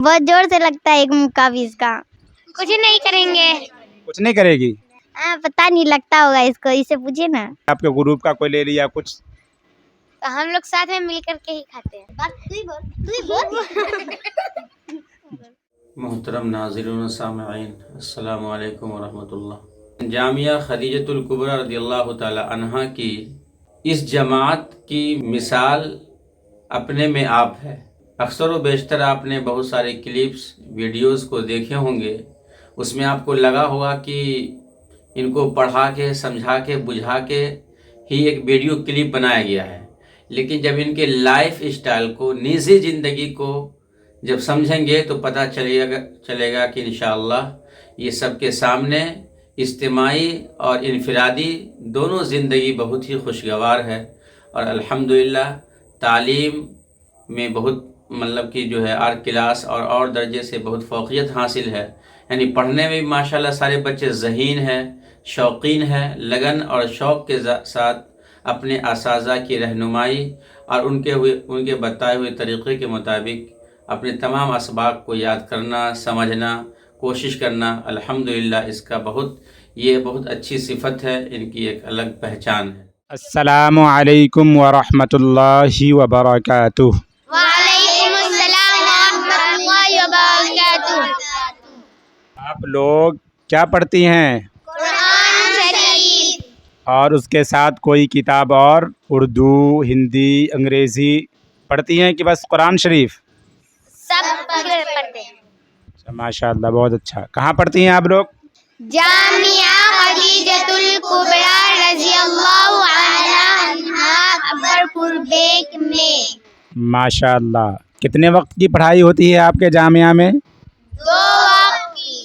बहुत जोर से लगता है एक मुक्का भी इसका। कुछ नहीं करेंगे। कुछ नहीं करेगी? पता नहीं, लगता होगा इसको, इसे पूछिए ना। आपके ग्रुप का कोई ले लिया कुछ? तो हम लोग साथ में मिल करके ही खाते हैं। बात तू ही बोल। मोहतरम नाज़रीन व सामिईन, अस्सलामु अलैकुम व रहमतुल्लाह। जामिया खदीजतुल कुबरा रदियल्लाहु ताला अन्हा की इस जमात की मिसाल अपने में आप है। अक्सर व बेशतर आपने बहुत सारे क्लिप्स वीडियोस को देखे होंगे, उसमें आपको लगा होगा कि इनको पढ़ा के समझा के बुझा के ही एक वीडियो क्लिप बनाया गया है, लेकिन जब इनके लाइफ स्टाइल को, निजी ज़िंदगी को जब समझेंगे तो पता चलेगा कि इंशाअल्लाह ये सबके सामने इज्तिमाई और इनफरादी दोनों ज़िंदगी बहुत ही खुशगवार है। और अल्हम्दुलिल्लाह तालीम में बहुत मतलब कि जो है आर क्लास और दर्जे से बहुत फ़ौक़ियत हासिल है, यानी पढ़ने में भी माशाल्लाह सारे बच्चे ज़हीन हैं, शौकीन हैं, लगन और शौक़ के साथ अपने असाज़ा की रहनुमाई और उनके बताए हुए तरीक़े के मुताबिक अपने तमाम असबाक को याद करना, समझना, कोशिश करना। अल्हम्दुलिल्लाह इसका ये बहुत अच्छी सिफत है, इनकी एक अलग पहचान है। अस्सलामु अलैकुम व रहमतुल्लाहि व बरकातुहू। वालेकुमुस्सलाम व रहमतुल्लाहि व बरकातुहू। आप लोग क्या पढ़ती हैं? कुरान शरीफ। और उसके साथ कोई किताब और उर्दू, हिंदी, अंग्रेज़ी पढ़ती हैं कि बस कुरान शरीफ? सब पढ़ते हैं। अच्छा, माशाअल्लाह, बहुत अच्छा। कहाँ पढ़ती हैं आप लोग? जामिया खदीजतुल कुबरा रज़ियल्लाहु अन्हा अकबरपुर बेक में। माशाअल्लाह। कितने वक्त की पढ़ाई होती है आपके जामिया में? 2 वक्त की।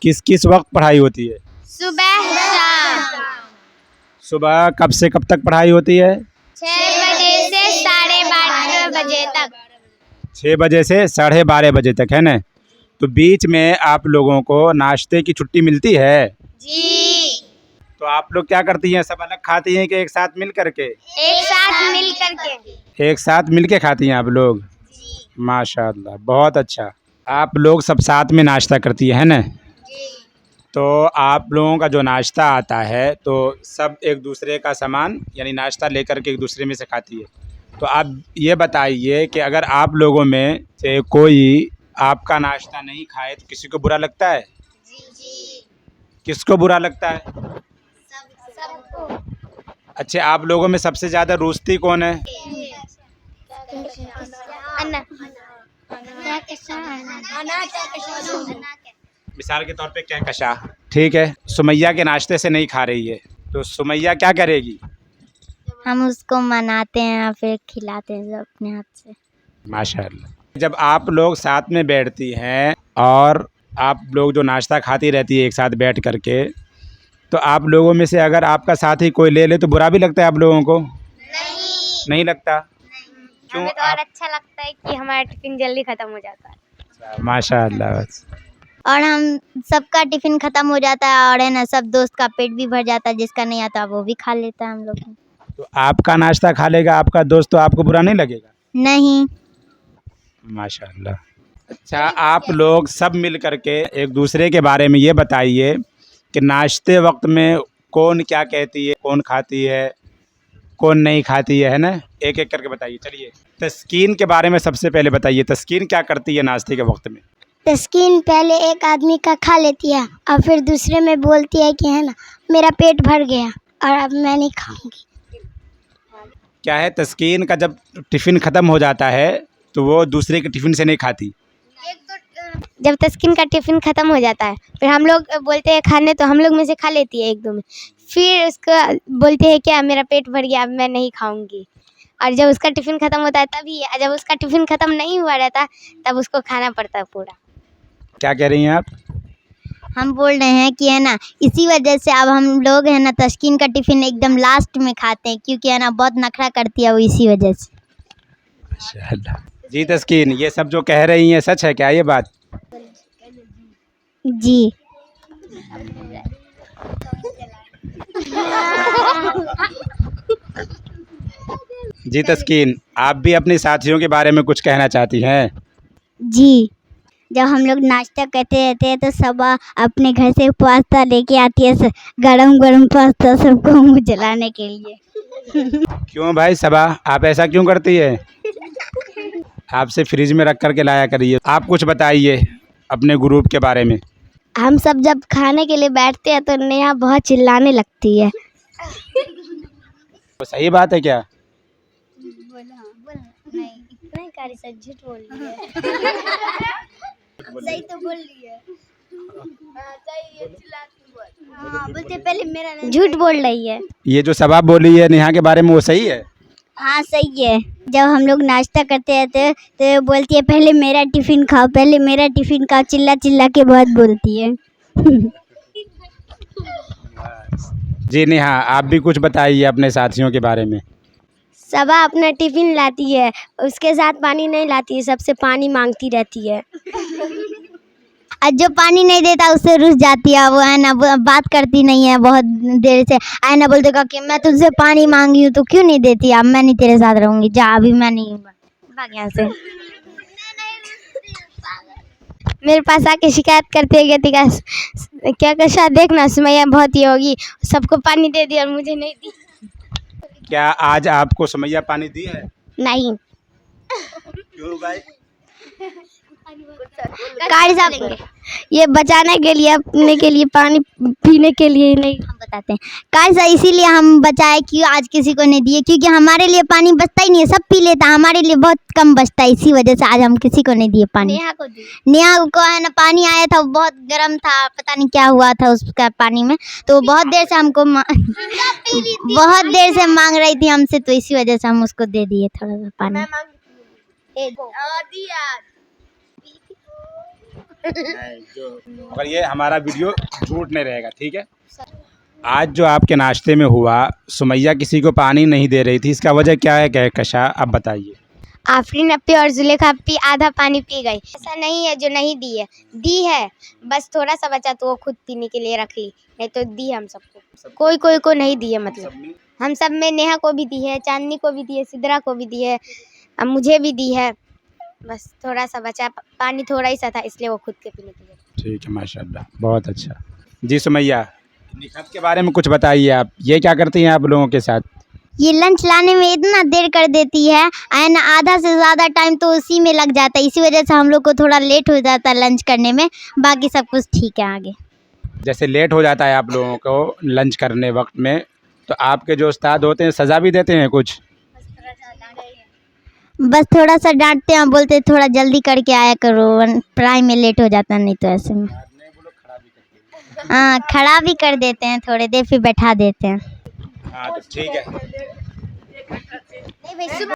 किस किस वक्त पढ़ाई होती है? सुबह शाम। सुबह कब से कब तक पढ़ाई होती है? 6 बजे से 12:30 बजे तक। 6 बजे से 12:30 बजे तक, है ना? तो बीच में आप लोगों को नाश्ते की छुट्टी मिलती है? जी। तो आप लोग क्या करती हैं? सब अलग खाती हैं कि एक साथ मिल करके? एक साथ मिल करके। एक साथ मिल के खाती हैं आप लोग? माशाअल्लाह, बहुत अच्छा। आप लोग सब साथ में नाश्ता करती है ना? तो आप लोगों का जो नाश्ता आता है तो सब एक दूसरे का सामान यानी नाश्ता लेकर के एक दूसरे में से खाती है। तो आप ये बताइए कि अगर आप लोगों में से कोई आपका नाश्ता नहीं खाए तो किसी को बुरा लगता है? किसको बुरा लगता है? सबको। अच्छा, आप लोगों में सबसे ज़्यादा रूस्ती कौन है? मिसाल के तौर पे कहकशा, ठीक है, सुमैया के नाश्ते से नहीं खा रही है, तो सुमैया क्या करेगी? हम उसको मनाते हैं या फिर खिलाते हैं सब अपने हाथ से। माशाअल्लाह। जब आप लोग साथ में बैठती हैं और आप लोग जो नाश्ता खाती रहती है एक साथ बैठ करके, तो आप लोगों में से अगर आपका साथी कोई ले ले तो बुरा भी लगता है आप लोगों को? नहीं लगता? क्यों? हमें तो और अच्छा लगता है कि हमारा टिफिन जल्दी खत्म हो जाता है। माशाअल्लाह। और हम सबका टिफिन खत्म हो जाता है और है ना, सब दोस्त का पेट भी भर जाता है, जिसका नहीं आता वो भी खा लेता है हम लोग। तो आपका नाश्ता खा लेगा आपका दोस्त तो आपको बुरा नहीं लगेगा? नहीं। माशाअल्लाह। अच्छा, आप लोग सब मिल करके एक दूसरे के बारे में ये बताइए कि नाश्ते वक्त में कौन क्या कहती है, कौन खाती है, कौन नहीं खाती है ना? एक एक करके बताइए। चलिए, तस्कीन के बारे में सबसे पहले बताइए, तस्कीन क्या करती है नाश्ते के वक्त में? तस्कीन पहले एक आदमी का खा लेती है और फिर दूसरे में बोलती है कि है ना, मेरा पेट भर गया और अब मैं नहीं खाऊंगी। क्या है, तस्कीन का जब टिफ़िन ख़त्म हो जाता है तो वो दूसरे के टिफ़िन से नहीं खाती? जब तस्कीन का टिफिन खत्म हो जाता है फिर हम लोग बोलते हैं खाने, तो हम लोग में से खा लेती है 1-2 में, फिर उसको बोलते हैं क्या मेरा पेट भर गया अब मैं नहीं खाऊंगी। और जब उसका टिफिन खत्म होता है तभी, जब उसका टिफिन खत्म नहीं हुआ रहता तब उसको खाना पड़ता है पूरा। क्या कह रही हैं आप? हम बोल रहे हैं कि है ना, इसी वजह से अब हम लोग है ना तस्कीन का टिफिन एकदम लास्ट में खाते हैं, क्योंकि है ना बहुत नखरा करती है वो, इसी वजह से। माशाअल्लाह। जी तस्कीन, ये सब जो कह रही हैं सच है क्या ये बात? जी। जी तस्कीन, आप भी अपने साथियों के बारे में कुछ कहना चाहती हैं? जी। जब हम लोग नाश्ता करते रहते हैं तो सबा अपने घर से पास्ता लेके आती है, गरम गरम पास्ता सबको मुँह जलाने के लिए। क्यों भाई सबा, आप ऐसा क्यों करती है? आपसे फ्रिज में रख करके लाया करिए। आप कुछ बताइए अपने ग्रुप के बारे में। हम सब जब खाने के लिए बैठते हैं तो नेहा बहुत चिल्लाने लगती है। तो सही बात है क्या? झूठ बोल रही है। सही तो बोल रही है। बोलते पहले मेरा झूठ बोल रही है। ये जो सबा बोली है नेहा के बारे में वो सही है? हाँ सही है। जब हम लोग नाश्ता करते रहते तो बोलती है पहले मेरा टिफ़िन खाओ, पहले मेरा टिफ़िन खाओ, चिल्ला चिल्ला के बहुत बोलती है। जी नेहा, आप भी कुछ बताइए अपने साथियों के बारे में। सबा अपना टिफिन लाती है, उसके साथ पानी नहीं लाती है, सबसे पानी मांगती रहती है। और जो पानी नहीं देता उससे रुस जाती है, वो है ना बात करती नहीं है बहुत देर से। आए ना बोलते का कि मैं तुझसे पानी मांगी हूँ तो क्यों नहीं देती, अब मैं नहीं तेरे साथ रहूँगी, जा अभी मैं नहीं भाग यहाँ से। मेरे पास आके शिकायत करते हैं कहती क्या कशा देखना सुमैया बहुत ही होगी, सबको पानी दे दिया और मुझे नहीं दी। क्या आज आपको सुमैया पानी दी है? नहीं। क्यों भाई? कारी साहब ये बचाने के लिए, अपने के लिए, पानी पीने के लिए नहीं। हम बताते हैं कार सा इसीलिए हम बचाए कि आज किसी को नहीं दिए, क्योंकि हमारे लिए पानी बचता ही नहीं है, सब पी लेता, हमारे लिए बहुत कम बचता है, इसी वजह से आज हम किसी को नहीं दिए पानी। नेहा को दी। नेहा को है ना पानी आया था, वो बहुत गर्म था, पता नहीं क्या हुआ था उसका पानी में, तो बहुत देर से हमको बहुत देर से मांग रही थी हमसे, तो इसी वजह से हम उसको दे दिए थोड़ा सा पानी। मगर ये हमारा वीडियो झूठ नहीं रहेगा, ठीक है? आज जो आपके नाश्ते में हुआ, सुमैया किसी को पानी नहीं दे रही थी, इसका वजह क्या है कहकशा, आप बताइए। आफरीन अपी और जुलेखा अपी आधा पानी पी गई। ऐसा नहीं है जो नहीं दी है, बस थोड़ा सा बचा तो वो खुद पीने के लिए रख ली, नहीं तो दी हम सबको। कोई को नहीं दी है, मतलब हम सब में नेहा को भी दी है, चांदनी को भी दी है, सिद्रा को भी दी है, अब मुझे भी दी है, बस थोड़ा सा बचा, पानी थोड़ा ही सा था इसलिए वो खुद के पीने के लिए। ठीक है, माशाल्लाह, बहुत अच्छा। जी सुमैया, निखत के बारे में कुछ बताइए आप, ये क्या करती हैं आप लोगों के साथ? ये लंच लाने में इतना देर कर देती है, एंड आधा से ज़्यादा टाइम तो उसी में लग जाता है, इसी वजह से हम लोग को थोड़ा लेट हो जाता है लंच करने में, बाकी सब कुछ ठीक है आगे। जैसे लेट हो जाता है आप लोगों को लंच करने वक्त में, तो आपके जो उस्ताद होते हैं सज़ा भी देते हैं कुछ? बस थोड़ा सा डांटते हैं, बोलते हैं थोड़ा जल्दी करके आया करो, पढ़ाई में लेट हो जाता नहीं तो ऐसे में। हाँ खड़ा भी कर देते हैं, थोड़ी देर फिर बैठा देते हैं। हाँ तो ठीक है।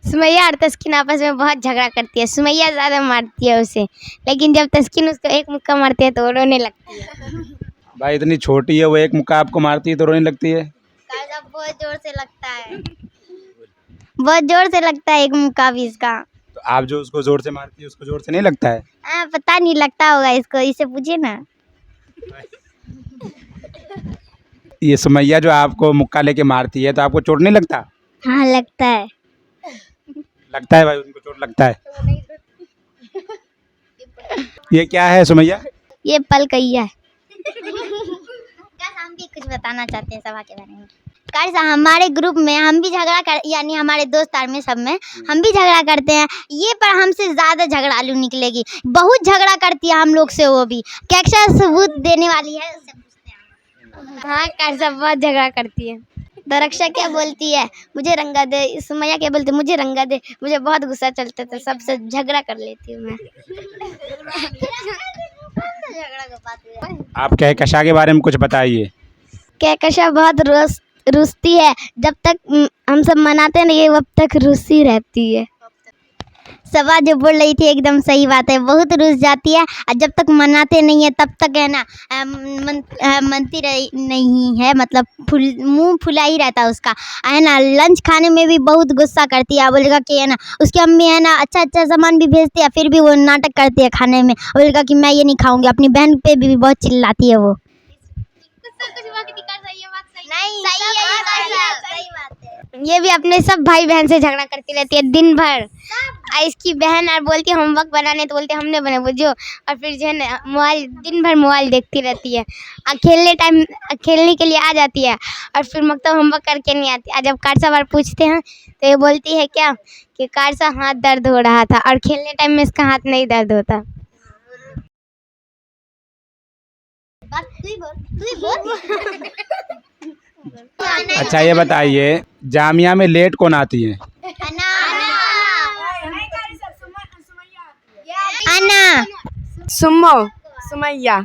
सुमैया और तस्कीन आपस में बहुत झगड़ा करती है, सुमैया ज़्यादा मारती है उसे, लेकिन जब तस्कीन उसको एक मुक्का मारती है तो वो रोने लगती है। भाई इतनी छोटी है, वो एक मुक्का आपको मारती है तो रोने लगती है? बहुत जोर से लगता है, बहुत जोर से लगता है एक मुक्का भी इसका। तो आप जो उसको जोर से मारती है उसको जोर से नहीं लगता है? पता नहीं लगता होगा इसको, इसे पूछिए ना। ये सुमैया जो आपको मुक्का लेके मारती है तो आपको चोट नहीं लगता? हाँ लगता है। लगता है भाई, उनको चोट लगता है। ये क्या है सुमैया? ये पल कहिया है। हम भी कुछ बताना चाहते हैं सभा के बारे में। गाइस हमारे ग्रुप में हम भी झगड़ा कर, यानी हमारे दोस्त में सब में हम भी झगड़ा करते हैं, ये पर हमसे ज़्यादा झगड़ालू निकलेगी, बहुत झगड़ा करती है हम लोग से, वो भी क्या सबूत देने वाली है उससे पूछते हैं। हाँ कार सब बहुत झगड़ा करती है। दरक्षा क्या बोलती है, मुझे रंगा दे, सुमैया क्या बोलती है, मुझे रंगा दे, मुझे बहुत गुस्सा चलता था, सबसे झगड़ा कर लेती हूँ मैं। आप कहकशा के बारे में कुछ बताइए। कहकशा बहुत रुस्ती है, जब तक हम सब मनाते नहीं तब तक रुस्सी रहती है। सभा जो बोल रही थी एकदम सही बात है, बहुत रुस जाती है, और जब तक मनाते नहीं है तब तक है ना मनती नहीं है, मतलब मुंह फुला ही रहता है उसका, है ना। लंच खाने में भी बहुत गुस्सा करती है, बोलेगा कि है ना उसकी अम्मी है ना अच्छा अच्छा सामान भी भेजती है, फिर भी वो नाटक करती है खाने में, बोलेगा कि मैं ये नहीं खाऊंगी, अपनी बहन पे भी बहुत चिल्लाती है वो। नहीं, सही बात है। ये भी अपने सब भाई बहन से झगड़ा करती रहती है दिन भर। इसकी बहन और बोलती है होमवर्क बनाने, तो बोलते हमने बना वो जो, और फिर जो है ना मोबाइल दिन भर मोबाइल देखती रहती है। खेलने के लिए आ जाती है और फिर मतलब होमवर्क करके नहीं आती। जब कारसा बार पूछते हैं तो ये बोलती है क्या कि कारसा हाथ दर्द हो रहा था, और खेलने टाइम में इसका हाथ नहीं दर्द होता। अच्छा ये बताइए, जामिया में लेट कौन आती है? अना सुमैया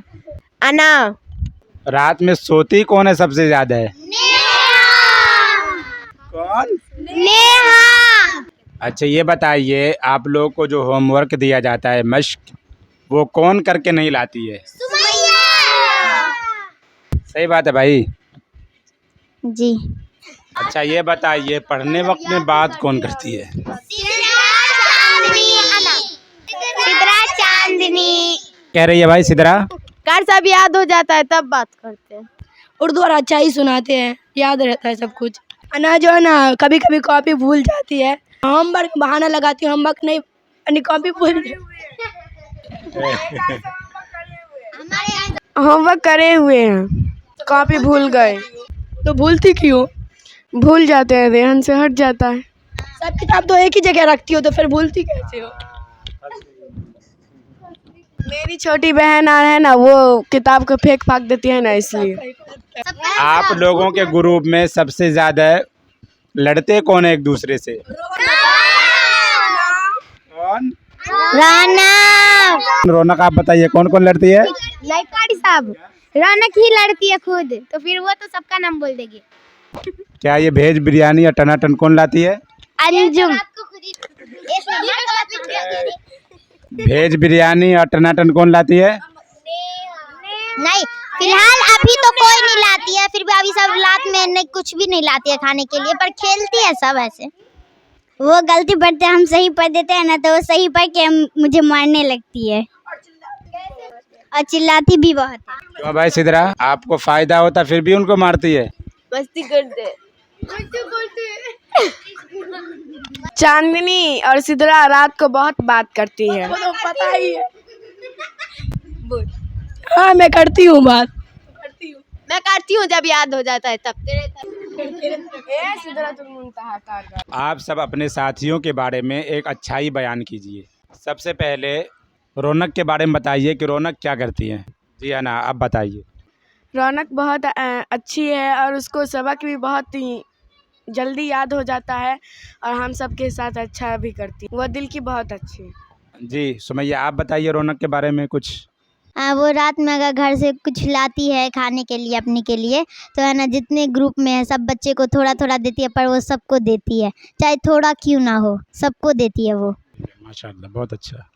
अना। रात में सोती कौन है सबसे ज़्यादा है? कौन? अच्छा ये बताइए, आप लोग को जो होमवर्क दिया जाता है मश्क, वो कौन करके नहीं लाती है? सही बात है भाई। जी। अच्छा ये बताइए, पढ़ने वक्त में बात कौन करती है? सिदरा चांदनी कह रही है भाई सिदरा। कार साहब याद हो जाता है तब बात करते हैं। उर्दू और अच्छा ही सुनाते हैं, याद रहता है सब कुछ। अना जो है ना कभी कभी कॉपी भूल जाती है, होमवर्क बहाना लगाती है, होमवर्क नहीं यानी कॉपी भूल होमवर्क करे हुए हैं, कॉपी भूल गए। तो भूलती क्यों? भूल जाते हैं, ध्यान से हट जाता है। सब किताब तो एक ही जगह रखती हो, तो फिर भूलती कैसे हो? मेरी छोटी बहन है ना, वो किताब को फेंक फाक देती है ना, इसलिए। आप लोगों के ग्रुप में सबसे ज्यादा लड़ते कौन है एक दूसरे से? कौन? रौनक आप बताइए, कौन कौन लड़ती है? कारी साहब, रौनक ही लड़ती है खुद, तो फिर वो तो सबका नाम बोल देगी। क्या ये भेज बिरयानी और टनाटन कौन लाती है? अंजुम। भेज बिरयानी और टनाटन कौन लाती है? नहीं, फिलहाल अभी तो कोई नहीं लाती है, फिर भी अभी सब रात में नहीं कुछ भी नहीं लाती है खाने के लिए, पर खेलती है सब ऐसे। वो गलती पढ़ते हम सही पढ़ देते हैं ना, तो वो सही पढ़ के मुझे मारने लगती है और चिल्लाती भी बहुत है। क्यों भाई सिदरा, आपको फायदा होता फिर भी उनको मारती है? मस्ती करते। चांदनी और सिदरा रात को बहुत बात करती है। तो पता ही है। हाँ मैं करती हूँ बात, मैं करती हूँ जब याद हो जाता है तब। आप सब अपने साथियों के बारे में एक अच्छाई बयान कीजिए। सबसे पहले रौनक के बारे में बताइए कि रौनक क्या करती है। जी है ना, आप बताइए। रौनक बहुत अच्छी है और उसको सबक भी बहुत ही जल्दी याद हो जाता है और हम सब के साथ अच्छा भी करती है, वो दिल की बहुत अच्छी है। जी सुमैया, आप बताइए रौनक के बारे में कुछ। वो रात में अगर घर से कुछ लाती है खाने के लिए अपने के लिए, तो है ना जितने ग्रुप में है सब बच्चे को थोड़ा थोड़ा देती है, पर वो सबको देती है, चाहे थोड़ा क्यों ना हो, सबको देती है वो। माशाल्लाह, बहुत अच्छा।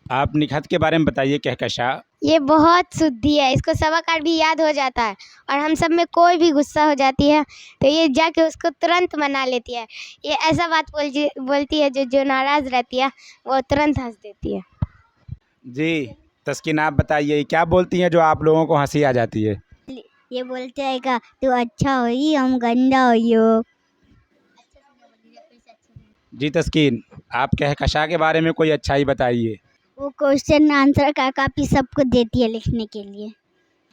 आप निखत के बारे में बताइए, कहकशा। ये बहुत शुद्धि है, इसको सबक भी याद हो जाता है, और हम सब में कोई भी गुस्सा हो जाती है तो ये जाके उसको तुरंत मना लेती है। ये ऐसा बात बोलती है जो नाराज़ रहती है वो तुरंत हंस देती है। जी तस्कीन, आप बताइए क्या बोलती हैं जो आप लोगों को हंसी आ जाती है? ये बोलते है का तू अच्छा होई हम गंदा होइयो। जी तस्कीन, आप कहकशा के बारे में कोई अच्छाई बताइए। वो क्वेश्चन आंसर का कापी सबको देती है लिखने के लिए।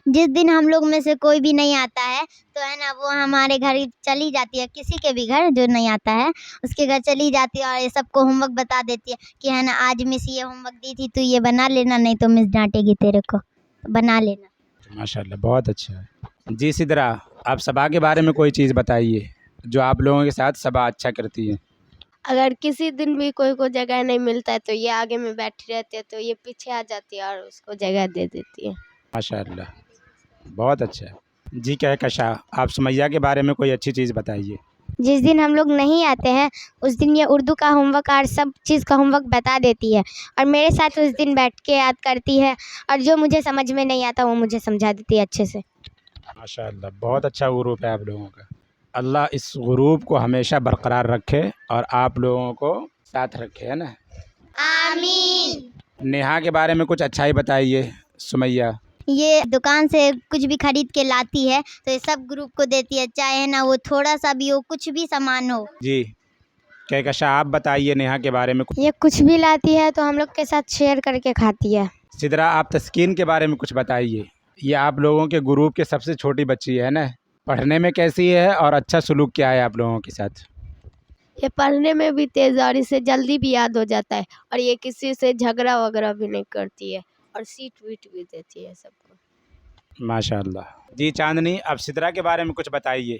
जिस दिन हम लोग में से कोई भी नहीं आता है तो है ना वो हमारे घर चली जाती है, किसी के भी घर जो नहीं आता है उसके घर चली जाती है और ये सबको होमवर्क बता देती है कि है ना आज मिस ये होमवर्क दी थी, तू ये बना लेना, नहीं तो मिस डांटेगी तेरे को, तो बना लेना। माशाल्लाह, बहुत अच्छा है। जी सिदरा, आप सबा के बारे में कोई चीज़ बताइए जो आप लोगों के साथ सबा अच्छा करती है। अगर किसी दिन भी कोई को जगह नहीं मिलता है तो ये आगे में बैठी रहती है, तो ये पीछे आ जाती है और उसको जगह दे देती है। माशाल्लाह, बहुत अच्छा है। जी कहकशा, आप सुमैया के बारे में कोई अच्छी चीज़ बताइए। जिस दिन हम लोग नहीं आते हैं उस दिन ये उर्दू का होमवर्क और सब चीज़ का होमवर्क बता देती है, और मेरे साथ उस दिन बैठ के याद करती है, और जो मुझे समझ में नहीं आता वो मुझे समझा देती है अच्छे से। माशाल्लाह, बहुत अच्छा ग्रुप है आप लोगों का। अल्लाह इस ग्रुप को हमेशा बरकरार रखे और आप लोगों को साथ रखे, है ना। आमीन। नेहा के बारे में कुछ अच्छाई बताइए सुमैया। ये दुकान से कुछ भी खरीद के लाती है तो ये सब ग्रुप को देती है, चाहे है ना वो थोड़ा सा भी हो, कुछ भी सामान हो। जी कहकशा, आप बताइए नेहा के बारे में कुछ। ये कुछ भी लाती है तो हम लोग के साथ शेयर करके खाती है। सिदरा, आप तस्कीन के बारे में कुछ बताइए। ये आप लोगों के ग्रुप के सबसे छोटी बच्ची है ना, पढ़ने में कैसी है और अच्छा सलूक क्या है आप लोगों के साथ? ये पढ़ने में भी तेज़ और इसे जल्दी भी याद हो जाता है, और ये किसी से झगड़ा वगैरह भी नहीं करती है, और सीट वीट भी देती है सबको। माशाल्लाह। जी चांदनी, अब सिदरा के बारे में कुछ बताइए।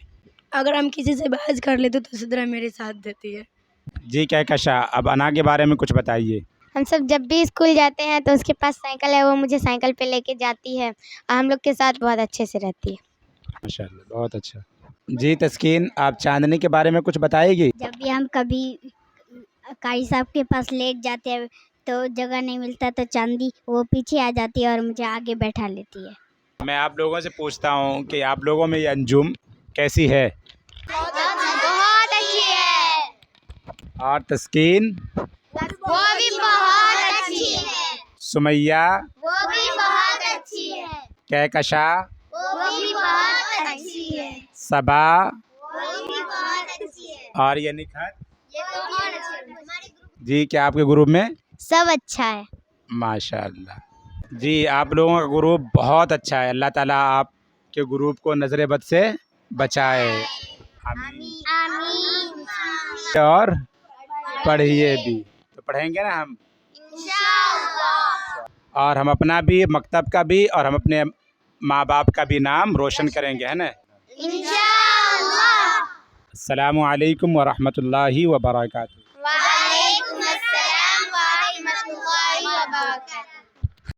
अगर हम किसी से बहस कर लेते तो सिद्रा मेरे साथ देती है। जी कहकशा, अब अना के बारे में कुछ बताइए। हम सब जब भी स्कूल जाते हैं तो उसके पास साइकिल है, वो मुझे साइकिल पे लेके जाती है और हम लोग के साथ बहुत अच्छे से रहती है। माशाल्लाह, बहुत अच्छा। जी तस्कीन, आप चांदनी के बारे में कुछ बताएगी? जब भी हम कभी कारी साहब के पास लेट जाते हैं तो जगह नहीं मिलता तो चांदी वो पीछे आ जाती है और मुझे आगे बैठा लेती है। मैं आप लोगों से पूछता हूँ कि आप लोगों में ये अंजुम कैसी है? बहुत अच्छी है। और तस्कीन, वो भी बहुत अच्छी है। सुमैया, वो भी बहुत अच्छी है। कहकशा, वो भी बहुत अच्छी है। सबा वो भी बहुत अच्छी है। और ये निखत। ये तो और अच्छी है। जी, क्या आपके ग्रुप में? सब अच्छा है। माशाल्लाह। जी, आप लोगों का ग्रुप बहुत अच्छा है। अल्लाह ताला आपके ग्रुप को नज़र बद से बचाए। आमीन। आमीन। और पढ़िए भी, तो पढ़ेंगे ना हम इंशाअल्लाह। और हम अपना भी, मकतब का भी और हम अपने माँ बाप का भी नाम रोशन करेंगे, है ना? इंशाअल्लाह। अस्सलामु अलैकुम व रहमतुल्लाहि व बरकातहू।